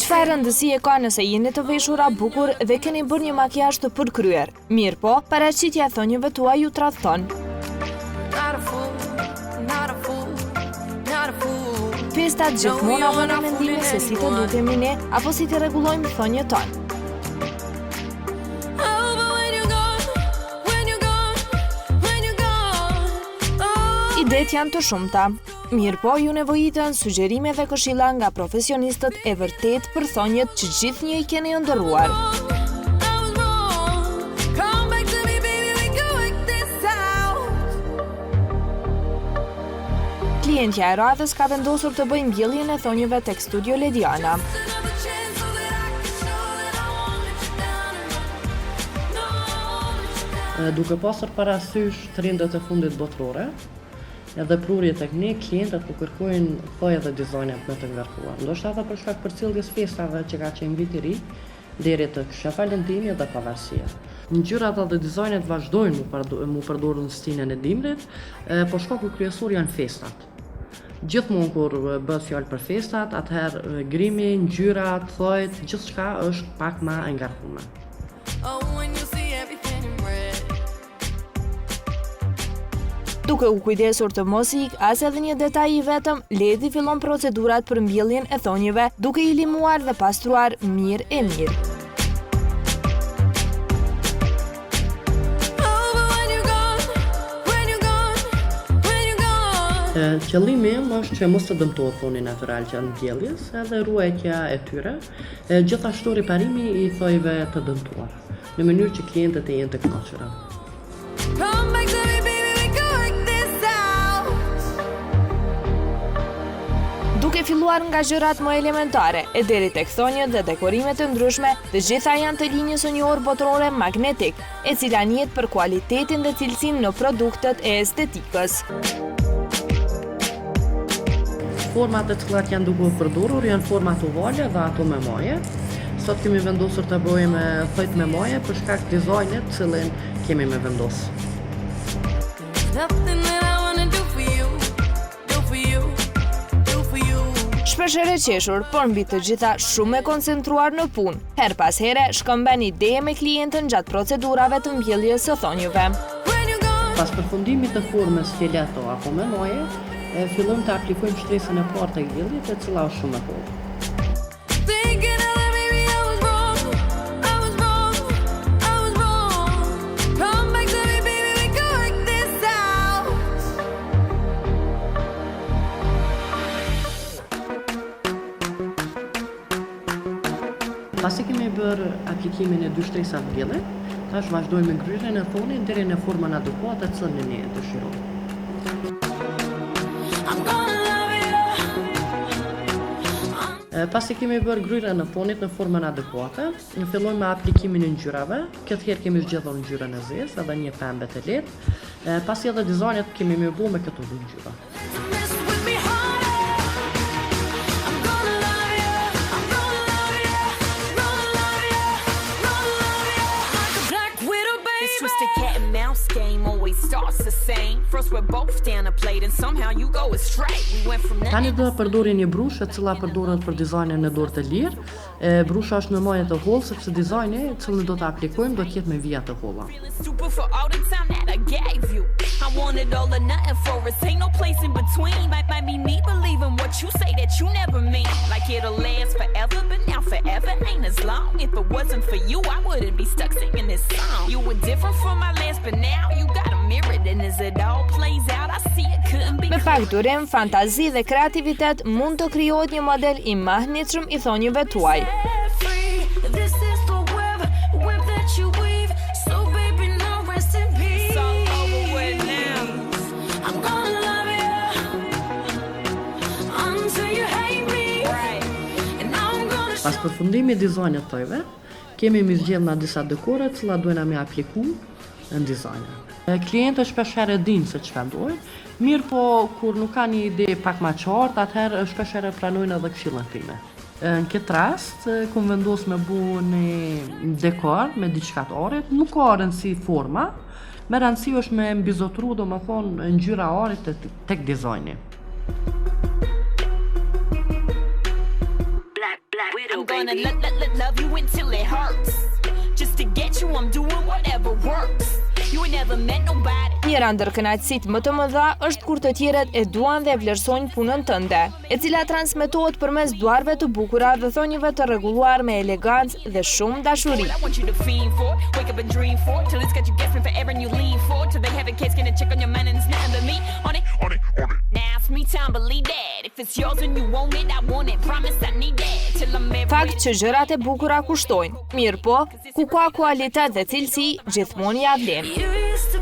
Çfarë rëndësie ka nëse jeni të veshura bukur dhe keni bërë një makijazh të përkryer? Mirë po, paraqitja e thonjeve tuaj ju tradhton. Festat gjithmonë avën mendime se si të dukemi ne apo si të rregullojmë thonjët tonë. Idetë janë të shumta. Mirë po, ju nevojitën sugjerime dhe këshilla nga profesionistët e vërtet për thonjët që gjithnjë i keni ëndërruar. Klientja e radhës ka vendosur të bëjë mbjelljen e thonjëve tek Studio Lediana. Duke pasur parasysh trendet e fundit botërore, edhe prurje tek ne, klientët po kërkojnë thojë dhe dizajne më të ngarkuar. Ndoshta edhe për shkak përcjelljes festave që ka qenë viti i ri, deri te Shka Valentini dhe pavarësia. Ngjyrat dhe dizajnet vazhdojnë mu përdorur në stilin e dimrit, por shkaku kryesor janë festat. Gjithmonë kur bëhet fjalë për festat, atëherë grimi, ngjyrat, thojët, gjithçka është pak më e ngarkuar. Duke u kujdesur të mos i ik as edhe një detaj i vetëm, Ledi fillon procedurat për mbjelljen e thonjeve, duke i limuar dhe pastruar mirë e mirë. Qëllimi im është që mos të dëmtohet thoni natyral që mbjelljes, edhe ruajtja e tyre, gjithashtu riparimi i thojve të dëmtuar, në mënyrë që klientët e jenë të kënaqura. Duke filluar nga gjërat më elementare, e deri tek thonjët dhe dekorimet të ndryshme, të gjitha janë të linjës së një orë botërore magnetik, e cila njihet për kualitetin dhe cilësinë në produktet e estetikës. Format e cilat janë duke u përdorur janë format ovale dhe ato me maje. Sot kemi vendosur të bëjmë thojt me maje për shkak të dizajnit të cilin kemi me vendos. Shpeshherë e qeshur, por mbi të gjitha shumë e koncentruar në punë. Her pas here shkëmben ide me klientën gjatë procedurave të mbjelljes së thonjëve. Pas përfundimit të formës skeleto apo me maje, fillojmë të aplikojmë shtresën e parë të gjellit, e cila është shumë e kohë. Pasi kemi bërë aplikimin e dy shtresave gjellit, tash vazhdojmë me ngryrjen e thonit deri në formën adekuate të cilën ne e dëshirojmë. Pasi kemi bërë ngryrjen e thonit në formën adekuate, fillojmë me aplikimin e ngjyrave. Këtë herë kemi zgjedhur ngjyrën e zezë edhe një pembe të lehtë. Pasi edhe dizajnet kemi më bërë me këto dy ngjyra. Tani do të përdori një brushë e cila përdoret për dizajnin në dorë të lirë. Brusha është me maje të hollë sepse dizajni i cili do të aplikojmë do të jetë me vija të holla. I wanted all or nothing for us, ain't no place in between. Might be me believing what you say that you never mean. Like it'll last forever, but now forever ain't as long. If it wasn't for you, I wouldn't be stuck singing this song. You were different from my last, but now you got a mirror. And as it all plays out, I see it couldn't be. Me pak durim, fantazi dhe kreativitet mund të krijohet një model i mahnitshëm i thonjëve tuaj. Pas përfundimit dizajnit të thojve, kemi mi zgjedhur nga disa dekore të cilat duhen me apliku në dizajne. Klientët shpeshherë dinë se çfarë duhen, mirë po kur nuk kanë një ide pak më qartë, atëherë shpeshherë pranojnë edhe këshillën time. Në këtë rast, kom vendos me bu një dekor me diçka të arit, nuk ka rëndësi forma, me rëndësi është me mbizotru, do më thonë, ngjyra arit tek dizajni. I'm gonna love you until it hurts. Just to get you, I'm doing whatever works. You ain't never met nobody. Njëra ndër kënaqësitë më të mëdha është kur të tjerët e duan dhe vlerësojnë punën tënde, e cila transmetohet përmes duarve të bukura dhe thonjeve të rregulluar me elegancë dhe shumë dashuri. I want you to fiend for it, wake up and dream for it, till it's got you guessing forever and you lean for it, till they have a case, gonna check on your man and it's nothing but me on it. Now it's me time, believe that. If it's yours and you want it, I want it. Promise I need that. Till I'm every Fakt që gjërat e bukura kushtojnë, mirë po, ku ka kualitet dhe cilësi, gjithmonë ja vlen. You used to